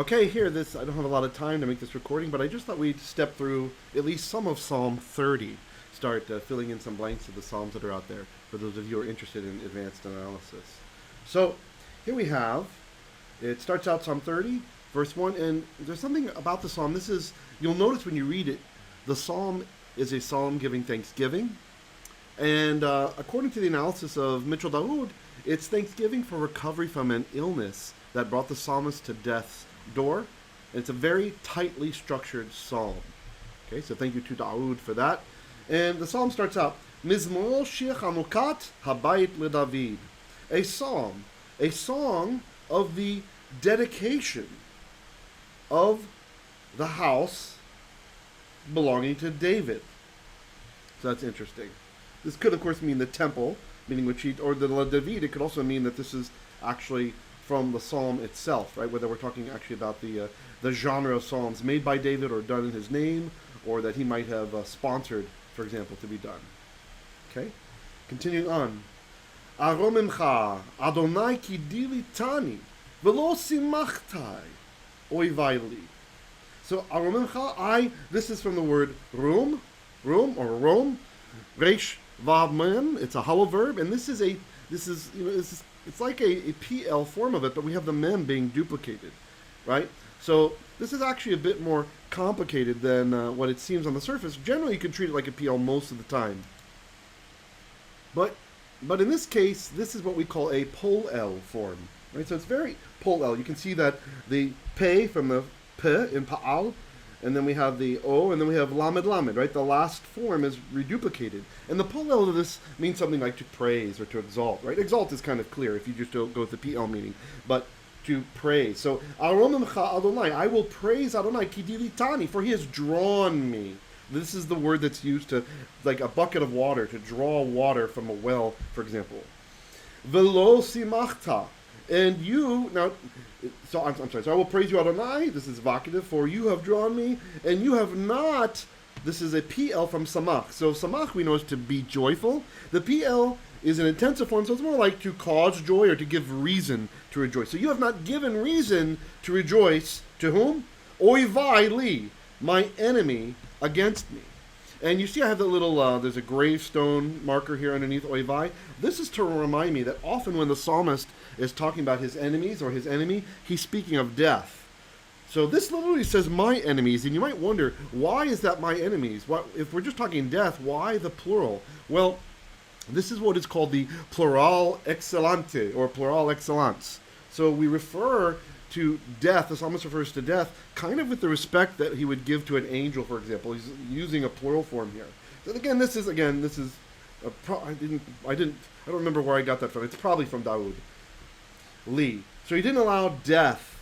Okay, here, I don't have a lot of time to make this recording, but I just thought we'd step through at least some of Psalm 30, start filling in some blanks of the Psalms that are out there, for those of you who are interested in advanced analysis. So, here we have, it starts out Psalm 30, verse 1, and there's something about the Psalm. You'll notice when you read it, the Psalm is a psalm giving thanksgiving, and according to the analysis of MItchel Dahood, it's thanksgiving for recovery from an illness that brought the psalmist to death's door. And it's a very tightly structured psalm. Okay, so thank you to Dahood for that. And the psalm starts out, Mizmor Shir Chanukat Habayit LeDavid. A song of the dedication of the house belonging to David. So that's interesting. This could, of course, mean the temple, meaning or the LeDavid. It could also mean that this is actually from the psalm itself, right? Whether we're talking actually about the genre of psalms made by David or done in his name, or that he might have sponsored, for example, to be done. Okay? Continuing on. Aromimcha, Adonai ki dilitani, velo simachtai, oyvay. So, aromimcha, this is from the word room, or rom, resh vav mem. It's a hollow verb, and this is it's like a Piel form of it, but we have the mem being duplicated, right? So this is actually a bit more complicated than what it seems on the surface. Generally, you can treat it like a Piel most of the time. But in this case, this is what we call a PoLeL form, right? So it's very PoLeL. You can see that the pe from the pe in pa'al, and then we have the o, and then we have lamed lamed, right? The last form is reduplicated. And the PoLeL of this means something like to praise or to exalt, right? Exalt is kind of clear if you just don't go with the PL meaning, but to praise. So, Aromimcha Adonai, I will praise Adonai, ki dilitani, for he has drawn me. This is the word that's used to, like a bucket of water, to draw water from a well, for example. Velo simachta, and you, now, so I'm sorry, so I will praise you Adonai, this is vocative, for you have drawn me, and you have not, this is a PL from samach. So samach we know is to be joyful. The PL is an intensive form, so it's more like to cause joy or to give reason to rejoice. So you have not given reason to rejoice to whom? Oyvay li, my enemy against me. And you see I have that little, there's a gravestone marker here underneath oyvay. This is to remind me that often when the psalmist is talking about his enemies or his enemy, he's speaking of death. So this literally says my enemies, and you might wonder, why is that my enemies? If we're just talking death, why the plural? Well, this is what is called the plural excellente, or plural excellence. So we refer to death, the psalmist refers to death, kind of with the respect that he would give to an angel, for example. He's using a plural form here. So again, this is I don't remember where I got that from. It's probably from Dahood. Li. So he didn't allow death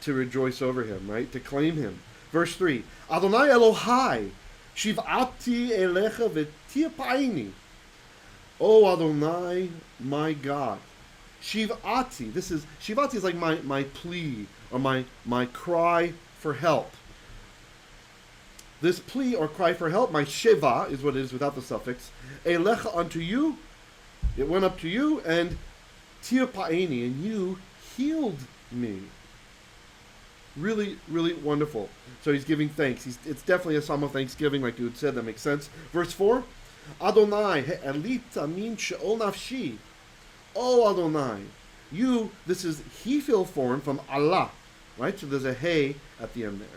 to rejoice over him, right? To claim him. Verse 3. Adonai Elohai, shiv'ati elecha v'tirpaini. Oh Adonai, my God. Shiv'ati. Shiv'ati is like my plea, or my cry for help. This plea or cry for help, my sheva is what it is without the suffix. Elecha unto you, it went up to you, and tirpaini, and you healed me. Really, really wonderful. So he's giving thanks. It's definitely a psalm of thanksgiving, like you had said. That makes sense. Verse 4, Adonai he'elita min she'ol nafshi. Oh Adonai, you, this is Hiphil form from Allah, right? So there's a hey at the end there.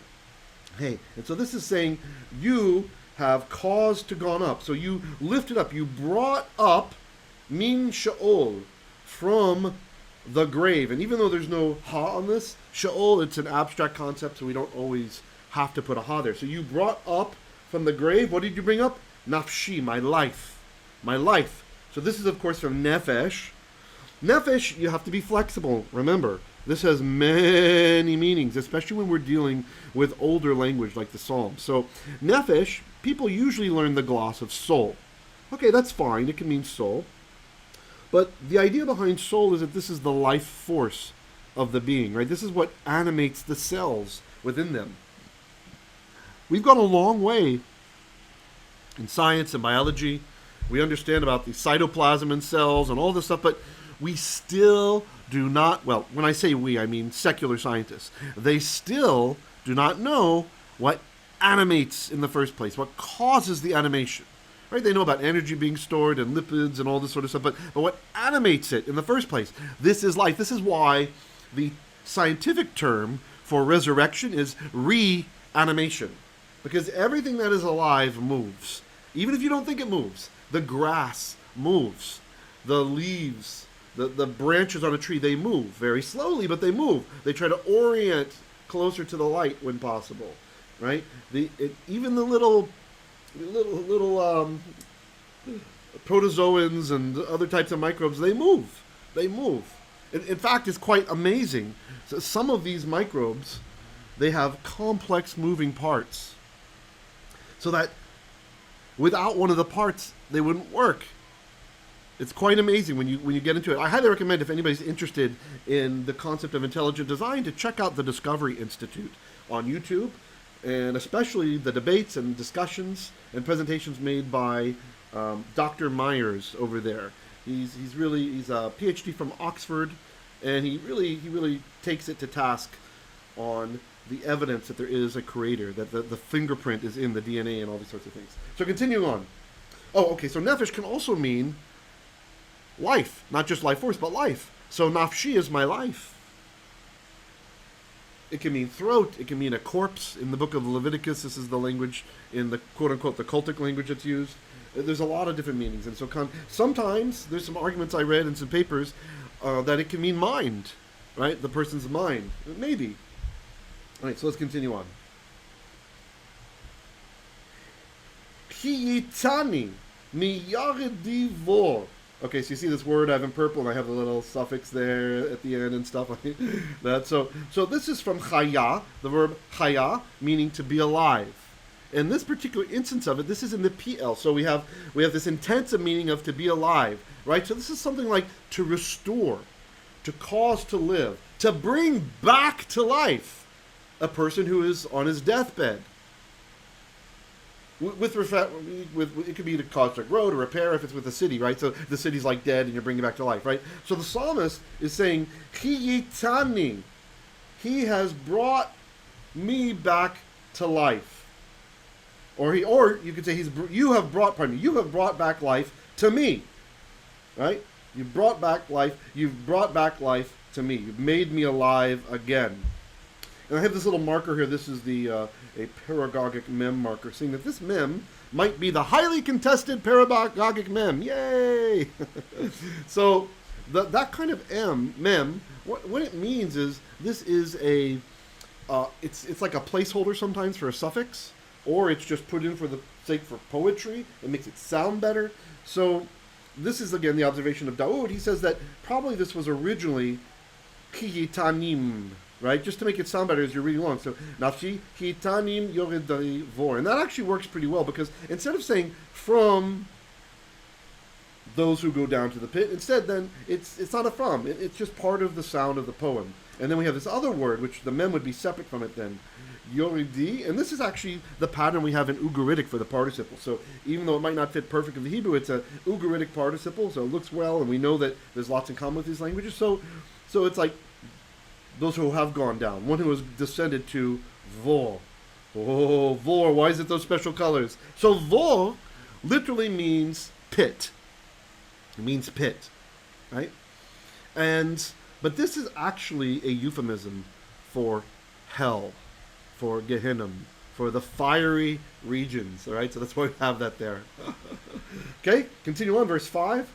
Hey. And so this is saying, you have caused to gone up. So you lifted up, you brought up min she'ol, from the grave. And even though there's no ha on this, she'ol, it's an abstract concept, so we don't always have to put a ha there. So you brought up from the grave, what did you bring up? Nafshi, my life. My life. So this is, of course, from nephesh. Nephesh, you have to be flexible. Remember, this has many meanings, especially when we're dealing with older language like the Psalms. So nephesh, people usually learn the gloss of soul. Okay, that's fine. It can mean soul. But the idea behind soul is that this is the life force of the being, right? This is what animates the cells within them. We've gone a long way in science and biology. We understand about the cytoplasm in cells and all this stuff, but we still do not, well, when I say we, I mean secular scientists, they still do not know what animates in the first place, what causes the animation. Right? They know about energy being stored and lipids and all this sort of stuff, but what animates it in the first place? This is life. This is why the scientific term for resurrection is reanimation, because everything that is alive moves. Even if you don't think it moves, the grass moves, the leaves, the branches on a tree, they move very slowly, but they move. They try to orient closer to the light when possible, right? Even the little protozoans and other types of microbes, they move. They move. In fact, it's quite amazing. So some of these microbes, they have complex moving parts, so that without one of the parts, they wouldn't work. It's quite amazing when you get into it. I highly recommend, if anybody's interested in the concept of intelligent design, to check out the Discovery Institute on YouTube, and especially the debates and discussions and presentations made by Dr. Myers over there. He's a PhD from Oxford, and he really takes it to task on the evidence that there is a creator, that the fingerprint is in the DNA and all these sorts of things. So continuing on. Oh, okay, so nephesh can also mean life, not just life force, but life. So nafshi is my life. It can mean throat. It can mean a corpse. In the book of Leviticus, this is the language, in the quote-unquote the cultic language that's used. There's a lot of different meanings. And so sometimes there's some arguments I read in some papers that it can mean mind, right? The person's mind. Maybe. All right, so let's continue on. Hiyitani miyaredi vor. Okay, so you see this word I have in purple, and I have the little suffix there at the end and stuff like that. So this is from chayah, the verb chayah, meaning to be alive. In this particular instance of it, this is in the Piel. So we have this intensive meaning of to be alive, right? So this is something like to restore, to cause to live, to bring back to life a person who is on his deathbed. It could be to cause to grow, to repair, if it's with the city, right? So the city's like dead and you're bringing it back to life, right? So the psalmist is saying, Hiyitani, he has brought me back to life. Or you could say you have brought back life to me, right? You've brought back life to me. You've made me alive again. And I have this little marker here. This is a paragogic mem marker, saying that this mem might be the highly contested paragogic mem. Yay! So that kind of mem, what it means is this is it's like a placeholder sometimes for a suffix, or it's just put in for the sake for poetry. It makes it sound better. So this is again the observation of Dahood. He says that probably this was originally Hiyitanim, right? Just to make it sound better as you're reading along. So, nafshi hitanim yored vor. And that actually works pretty well, because instead of saying from those who go down to the pit, instead then it's not a from. It's just part of the sound of the poem. And then we have this other word, which the mem would be separate from it then. Yoridi. And this is actually the pattern we have in Ugaritic for the participle. So even though it might not fit perfect in the Hebrew, it's a Ugaritic participle, so it looks well, and we know that there's lots in common with these languages. So it's like those who have gone down, one who has descended to vor. Oh, vor, why is it those special colors? So vor literally means pit. It means pit, right? But this is actually a euphemism for hell, for gehenim, for the fiery regions, all right? So that's why we have that there. Okay, continue on, verse 5.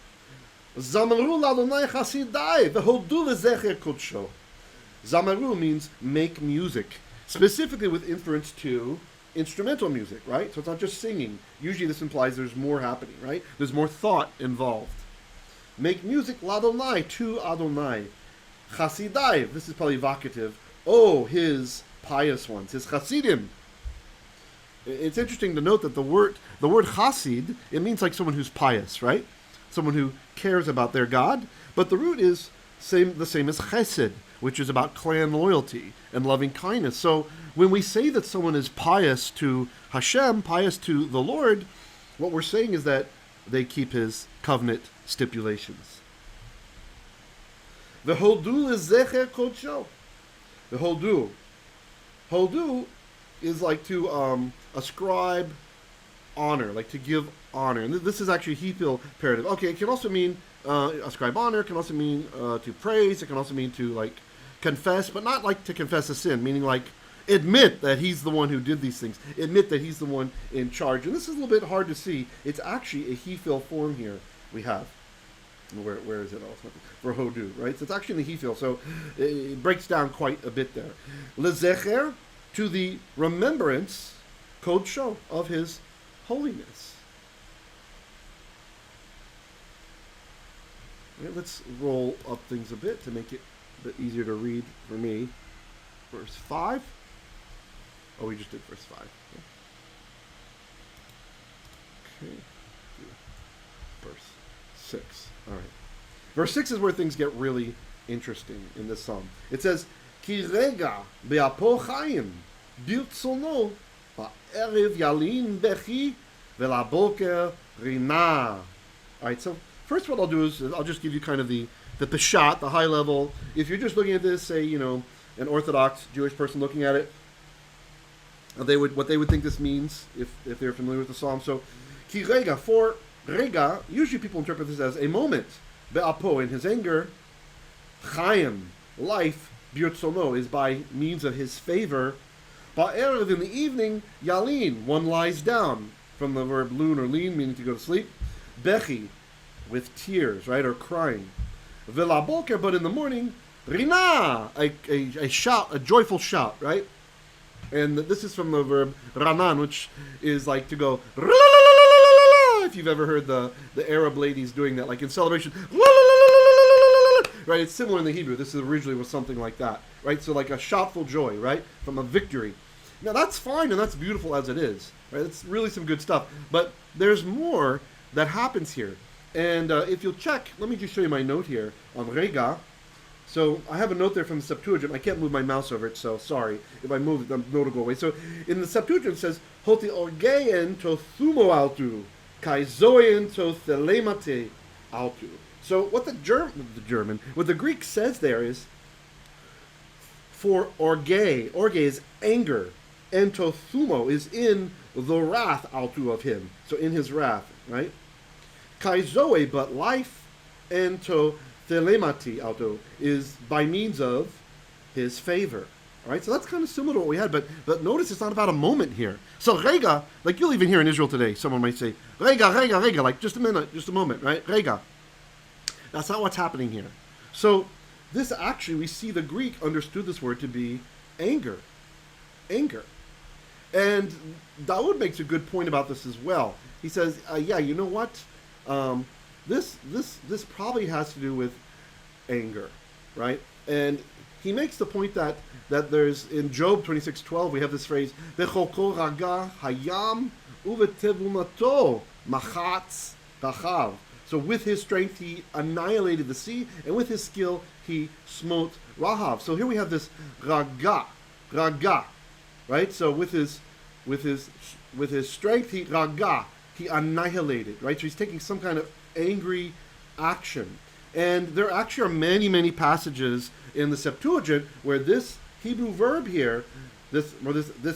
Zamaru ladonai chasidai v'hodu lezecher kodsho. Zamaru means make music, specifically with inference to instrumental music, right? So it's not just singing. Usually this implies there's more happening, right? There's more thought involved. Make music ladonai, to Adonai. Chasidai, this is probably vocative. Oh, his pious ones, his chasidim. It's interesting to note that the word chassid, it means like someone who's pious, right? Someone who cares about their God. But the root is the same as chesed, which is about clan loyalty and loving kindness. So when we say that someone is pious to Hashem, pious to the Lord, what we're saying is that they keep his covenant stipulations. V'hodu lezecher kodsho. The hodu. Hodu is like to ascribe honor, like to give honor. And this is actually Hiphil imperative. Okay, it can also mean ascribe honor. It can also mean to praise. It can also mean to like confess, but not like to confess a sin, meaning like admit that he's the one who did these things. Admit that he's the one in charge. And this is a little bit hard to see. It's actually a Hiphil form here we have. Where is it also? For hodu, right? So it's actually in the Hiphil, so it breaks down quite a bit there. Lezecher, to the remembrance, kodsho, of his holiness. Right, let's roll up things a bit to make it a bit easier to read for me. Verse 5. Oh, we just did verse 5. Okay. Verse 6. All right. Verse 6 is where things get really interesting in this psalm. It says, Ki rega be'apo chayim birtzono ba'erev yalin bechi ve'laboker rina. All right, so first what I'll do is I'll just give you kind of the peshat, the high level. If you're just looking at this, say, you know, an Orthodox Jewish person looking at it, what they would think this means if they're familiar with the psalm. So, Ki rega, for rega, usually people interpret this as a moment. Be'apo, in his anger. Chayim, life. Birtzono is by means of his favor. Ba'erev, in the evening. Yalin, one lies down. From the verb lun or lean, meaning to go to sleep. Bechi, with tears, right, or crying. Ve'laboker, but in the morning. Rina, a shout, a joyful shout, right? And this is from the verb ranan, which is like to go. If you've ever heard the Arab ladies doing that, like in celebration, right? It's similar in the Hebrew. This originally was something like that, right? So like a shoutful joy, right? From a victory. Now that's fine and that's beautiful as it is, right? It's really some good stuff. But there's more that happens here. And if you'll check, let me just show you my note here on rega. So I have a note there from the Septuagint. I can't move my mouse over it, so sorry. If I move it, the note will go away. So in the Septuagint it says, Hoti orszá to thumo altu. Kaizoin to thelemate altu. So what what the Greek says there is, for orszá is anger, and to thumo is in the wrath altu of him. So in his wrath, right? Kaizoe, but life, and to thelemate altu is by means of his favor. All right, so that's kind of similar to what we had, but notice it's not about a moment here. So rega, like you'll even hear in Israel today, someone might say, rega, like just a minute, just a moment, right? Rega. That's not what's happening here. So this actually, we see the Greek understood this word to be anger. Anger. And Dahood makes a good point about this as well. He says, yeah, you know what? This probably has to do with anger, right? And he makes the point that there's in Job 26:12 we have this phrase Bechoko raga hayam uvetevumato machatz rachav. So with his strength he annihilated the sea, and with his skill he smote Rahav. So here we have this raga, right? So with his strength he annihilated, right? So he's taking some kind of angry action. And there actually are many passages in the Septuagint where this Hebrew verb here, this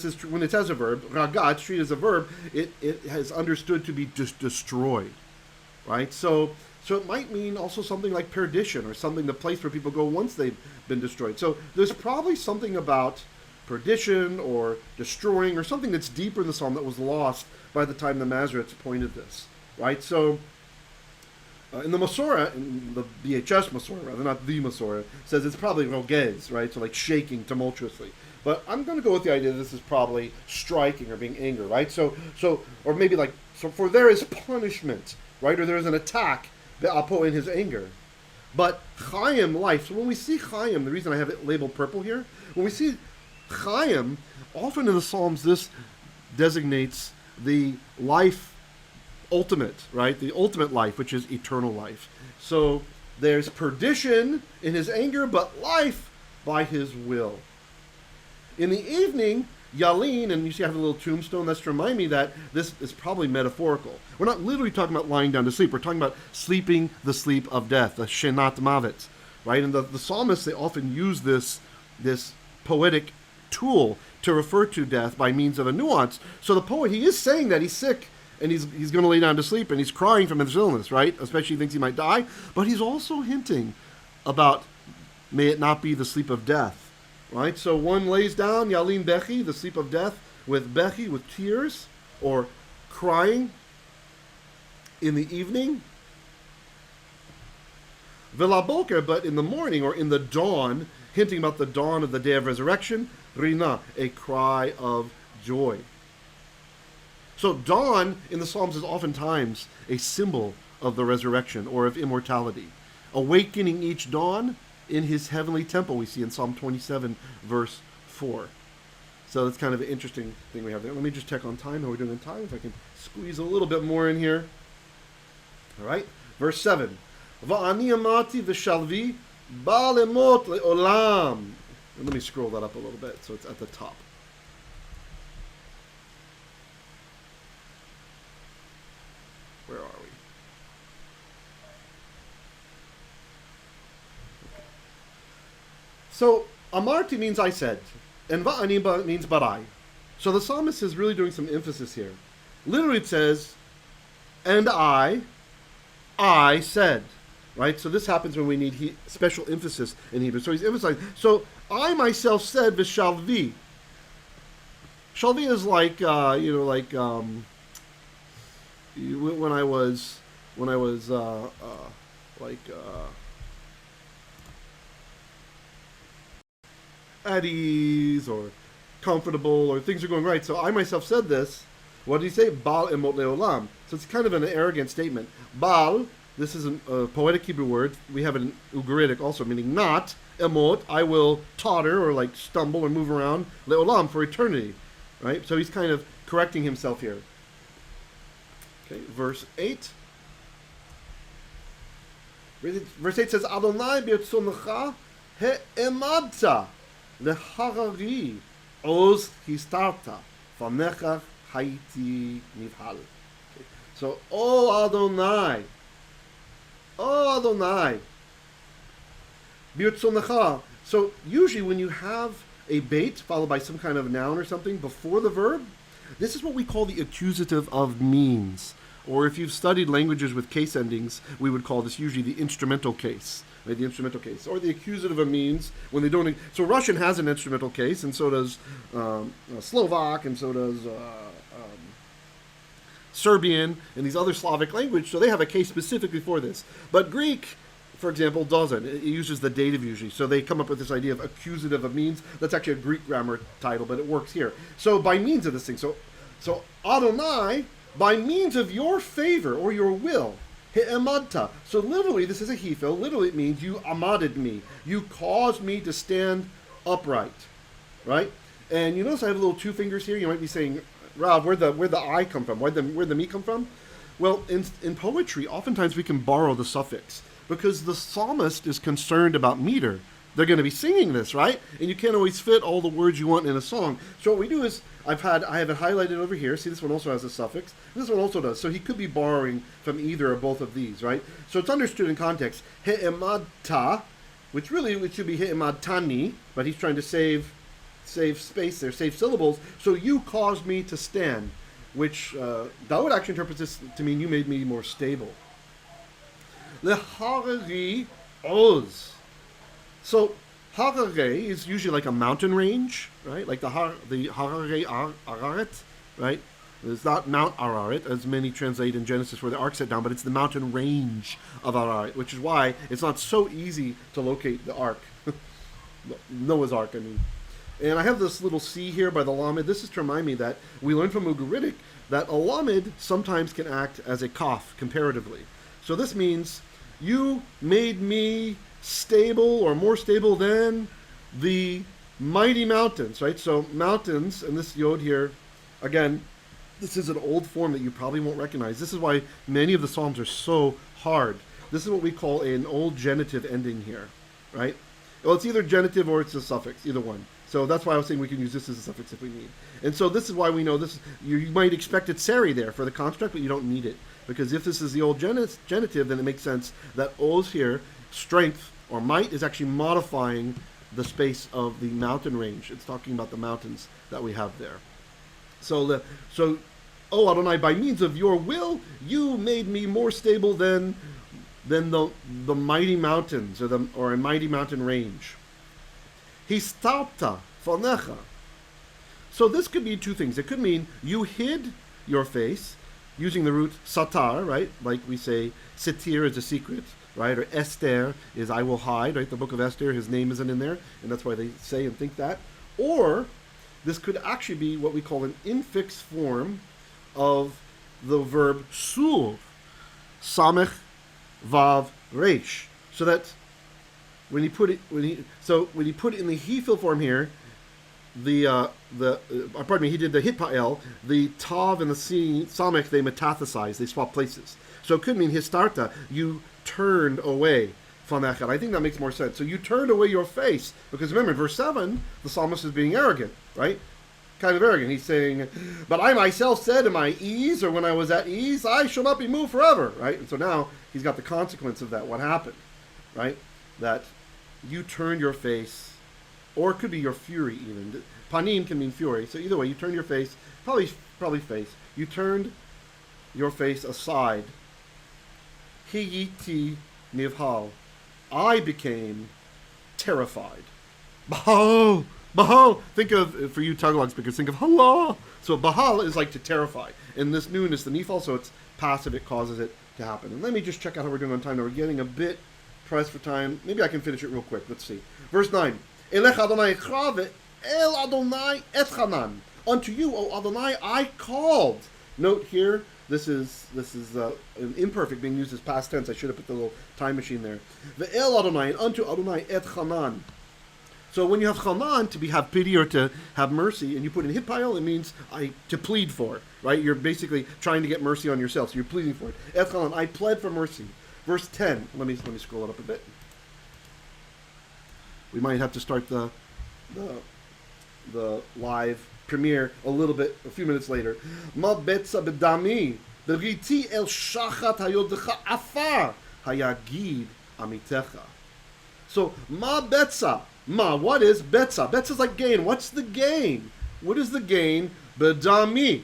is when it has a verb, raga, it's treated as a verb, it has understood to be destroyed, right? So it might mean also something like perdition, or something, the place where people go once they've been destroyed. So there's probably something about perdition or destroying, or something that's deeper in the psalm that was lost by the time the Masoretes pointed this, right? So in the Masorah, in the BHS Masorah, rather, not the Masorah, says it's probably rogez, right? So like shaking tumultuously. But I'm going to go with the idea that this is probably striking or being angry, right? So or maybe like, so for there is punishment, right? Or there is an attack, be'apo, in his anger. But chayim, life. So when we see chayim, the reason I have it labeled purple here, when we see chayim, often in the Psalms this designates the life ultimate, right? The ultimate life, which is eternal life. So there's perdition in his anger, but life by his will. In the evening, Yalin, and you see I have a little tombstone, that's to remind me that this is probably metaphorical. We're not literally talking about lying down to sleep. We're talking about sleeping the sleep of death, the shenat mavet, right? And the psalmists, they often use this poetic tool to refer to death by means of a nuance. So the poet, he is saying that he's sick and he's going to lay down to sleep and he's crying from his illness, right? Especially he thinks he might die. But he's also hinting about, may it not be the sleep of death, right? So one lays down, Yalim Bechi, the sleep of death, with Bechi, with tears, or crying in the evening. Velaboker, but in the morning or in the dawn, hinting about the dawn of the day of resurrection, Rina, a cry of joy. So dawn in the Psalms is oftentimes a symbol of the resurrection or of immortality. Awakening each dawn in his heavenly temple, we see in Psalm 27, verse 4. So that's kind of an interesting thing we have there. Let me just check on time, how we're doing in time, if I can squeeze a little bit more in here. All right, verse 7. Va'ani amati v'shalvi ba'lemot le'olam. Let me scroll that up a little bit so it's at the top. Where are we? Okay. So, amarti means I said, and va'ani means but I. So the psalmist is really doing some emphasis here. Literally it says, and I said. Right? So this happens when we need special emphasis in Hebrew. So he's emphasizing. So I myself said v'shalvi. Shalvi is like when I was at ease or comfortable or things are going right. So I myself said this. What did he say? Bal emot leolam. So it's kind of an arrogant statement. Bal. This is a poetic Hebrew word. We have it in Ugaritic also, meaning not, emot, I will totter or like stumble or move around, le'olam, for eternity, right? So he's kind of correcting himself here. Okay, verse 8. Verse 8 says, Adonai b'yotzonecha he'emadta leharari oz histarta fanecha haiti nivhal. So, O Adonai, Oh Adonai, b'yotzonecha. So usually when you have a bait followed by some kind of noun or something before the verb, this is what we call the accusative of means. Or if you've studied languages with case endings, we would call this usually the instrumental case. Right? The instrumental case. Or the accusative of means when they don't... So Russian has an instrumental case, and so does Slovak, and so does... Serbian and these other Slavic languages, so they have a case specifically for this. But Greek, for example, doesn't. It uses the dative usually. So they come up with this idea of accusative of means. That's actually a Greek grammar title, but it works here. So by means of this thing, so Adonai, by means of your favor or your will, he'emadta. So literally, this is a Hiphil. Literally, it means you amaded me. You caused me to stand upright, right? And you notice I have little two fingers here. You might be saying, Rav, where'd the I come from? Where'd the me come from? Well, in poetry, oftentimes we can borrow the suffix because the psalmist is concerned about meter. They're going to be singing this, right? And you can't always fit all the words you want in a song. So what we do is, I have it highlighted over here. See, this one also has a suffix. This one also does. So he could be borrowing from either or both of these, right? So it's understood in context. He'emadta, which should be he'emadtani, but he's trying to save space there, save syllables. So you caused me to stand, which Dawood actually interprets this to mean you made me more stable. Leharari oz. So harare is usually like a mountain range, right? Like the harare Ararat, right? It's not Mount Ararat, as many translate in Genesis where the ark set down, but it's the mountain range of Ararat, which is why it's not so easy to locate the ark. Noah's ark, I mean. And I have this little C here by the lamed. This is to remind me that we learned from Ugaritic that a lamed sometimes can act as a kaf comparatively. So this means you made me stable or more stable than the mighty mountains, right? So mountains, and this yod here, again, this is an old form that you probably won't recognize. This is why many of the Psalms are so hard. This is what we call an old genitive ending here, right? Well, it's either genitive or it's a suffix, either one. So that's why I was saying we can use this as a suffix if we need. And so this is why we know this. You might expect it seri there for the construct, but you don't need it. Because if this is the old genitive, then it makes sense that oz here, strength or might is actually modifying the space of the mountain range. It's talking about the mountains that we have there. So, oh Adonai, by means of your will, you made me more stable than the mighty mountains or a mighty mountain range. Histarta fanecha. So this could mean two things. It could mean you hid your face using the root satar, right? Like we say, sitir is a secret, right? Or Esther is I will hide, right? The book of Esther, his name isn't in there, and that's why they say and think that. Or this could actually be what we call an infix form of the verb sur, samech vav resh. So that when you put it in the Hiphil form here, pardon me, he did the Hiphil, the tav and the samech, they metathesize, they swap places. So it could mean histarta, you turned away from echad. I think that makes more sense. So you turned away your face, because remember in verse 7, the psalmist is being arrogant, right? Kind of arrogant. He's saying, but I myself said in my ease, or when I was at ease, I shall not be moved forever, right? And so now he's got the consequence of that, what happened, right? That you turned your face, or it could be your fury even. Panim can mean fury. So either way, you turned your face, probably face. You turned your face aside. Hiyiti nivhal. I became terrified. Bahal! Bahal! Think of, for you Tagalog speakers, think of halal. So bahal is like to terrify. And this noon is the nifal, so it's passive, it causes it to happen. And let me just check out how we're doing on time. Now we're getting a bit pressed for time. Maybe I can finish it real quick. Let's see. Verse 9. Elech Adonai echrave, el Adonai etchanan. Unto you, O Adonai, I called. Note here, this is an imperfect being used as past tense. I should have put the little time machine there. The el Adonai, and unto Adonai etchanan. So when you have chanan, to have pity or to have mercy, and you put in Hiphil, it means to plead for, right? You're basically trying to get mercy on yourself, so you're pleading for it. Etchanan, I pled for mercy. Verse 10. Let me scroll it up a bit. We might have to start the live premiere a few minutes later. Ma betza bedami beriti el shachat hayodecha afar hayagid amitecha. So ma betza. Ma, what is betza? Betza is like gain. What's the gain? What is the gain? Bedami,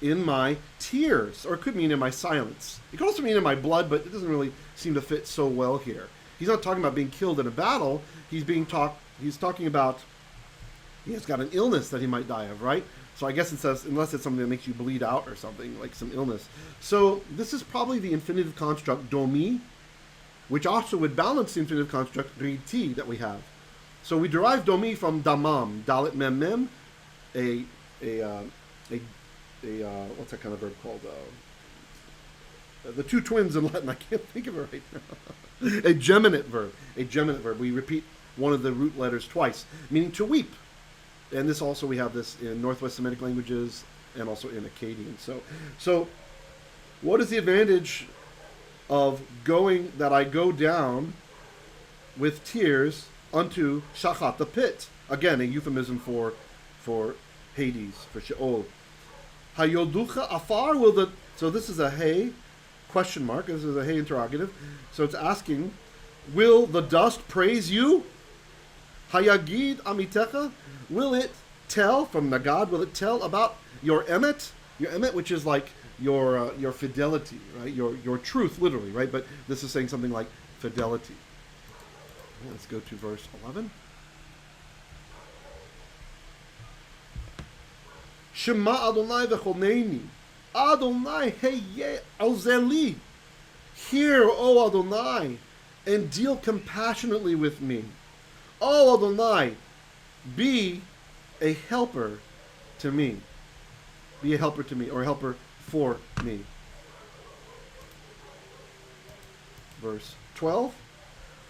in my tears, or it could mean in my silence. It could also mean in my blood, but it doesn't really seem to fit so well here. He's not talking about being killed in a battle. He's talking about he's got an illness that he might die of, right? So I guess it says unless it's something that makes you bleed out or something, like some illness. So this is probably the infinitive construct domi, which also would balance the infinitive construct riti that we have. So we derive domi from damam, dalit mem mem, a what's that kind of verb called? The two twins in Latin, I can't think of it right now. A geminate verb. We repeat one of the root letters twice, meaning to weep. And this also, we have this in Northwest Semitic languages and also in Akkadian. So what is the advantage of that I go down with tears unto shachat, the pit? Again, a euphemism for Hades, for Sheol. Hayoducha afar, so this is a hey question mark. This is a hey interrogative. So it's asking, will the dust praise you? Hayagid amitecha, will it tell from Nagad? Will it tell about your emet, which is like your fidelity, right? Your truth, literally, right? But this is saying something like fidelity. Let's go to verse 11. Shema Adonai v'choneini, Adonai heye alzeli. Hear, O Adonai, and deal compassionately with me. O Adonai, be a helper to me. Be a helper to me, or a helper for me. Verse 12.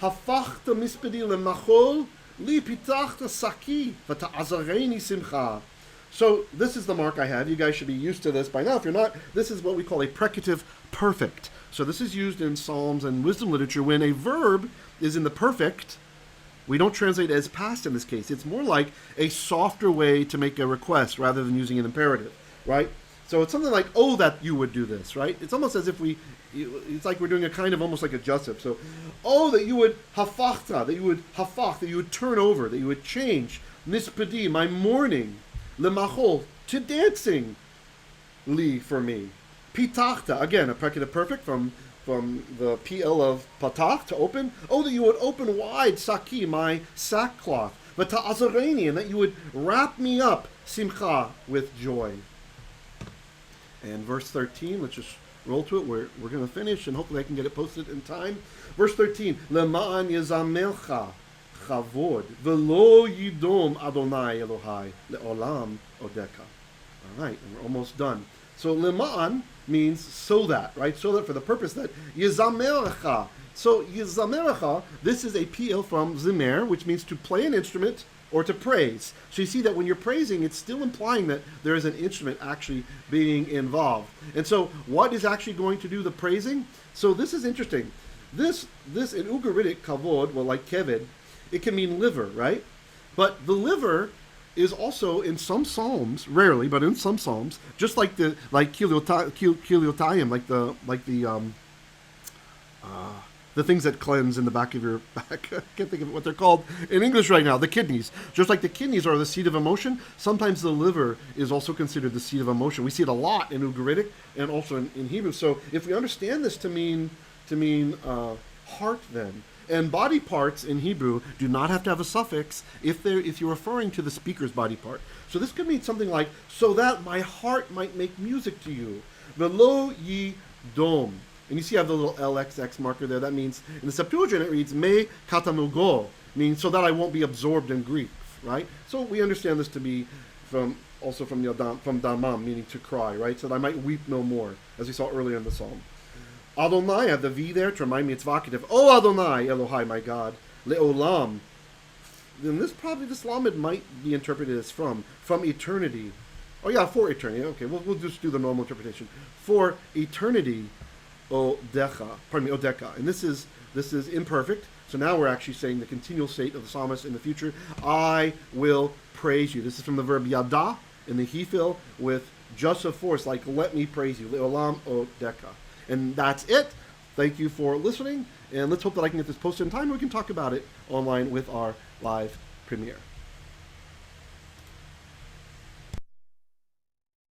Hafachta mispedi lemachol li pitachta saki v'ta'azareni simcha. So this is the mark I have. You guys should be used to this by now. If you're not, this is what we call a precative perfect. So this is used in Psalms and wisdom literature when a verb is in the perfect. We don't translate it as past in this case. It's more like a softer way to make a request rather than using an imperative, right? So it's something like, oh, that you would do this, right? It's almost as if it's like we're doing a kind of almost like a jussip. So, oh, that you would hafachta, that you would turn over, that you would change, nispedi, my mourning, lemachol, to dancing, li, for me. Pitachta, again, a precative perfect from the Piel of patach, to open. Oh, that you would open wide, saki, my sackcloth. But ta'azareni, and that you would wrap me up, simcha, with joy. And verse 13, let's just roll to it. We're going to finish, and hopefully I can get it posted in time. Verse 13, Lema'an yezamelcha chavod velo yidom Adonai Elohai le'olam odeka. All right, and we're almost done. So Lema'an means so that, right? So that, for the purpose that yezamelcha. So yezamelcha, this is a Piel from zimer, which means to play an instrument or to praise. So you see that when you're praising, it's still implying that there is an instrument actually being involved. And so what is actually going to do the praising? So this is interesting. This in Ugaritic, kavod, well, like keved, it can mean liver, right? But the liver is also in some psalms, rarely, but in some psalms, just like kiliotayim, the things that cleanse in the back of your back. I can't think of what they're called in English right now. The kidneys. Just like the kidneys are the seat of emotion, sometimes the liver is also considered the seat of emotion. We see it a lot in Ugaritic and also in Hebrew. So if we understand this to mean heart, then, and body parts in Hebrew do not have to have a suffix if you're referring to the speaker's body part. So this could mean something like, so that my heart might make music to you. Velo yi dom. And you see I have the little LXX marker there. That means, in the Septuagint, it reads, me katanugo, means so that I won't be absorbed in grief, right? So we understand this to be from damam, meaning to cry, right? So that I might weep no more, as we saw earlier in the psalm. Adonai, I have the V there to remind me it's vocative. Oh Adonai, Elohai, my God, le'olam. Then this lamed might be interpreted as from eternity. Oh yeah, for eternity. Okay, we'll just do the normal interpretation. For eternity, Odeka. And this is imperfect. So now we're actually saying the continual state of the psalmist in the future. I will praise you. This is from the verb yada in the Hiphil with just a force, like let me praise you. Le'olam odeka. And that's it. Thank you for listening. And let's hope that I can get this posted in time and we can talk about it online with our live premiere.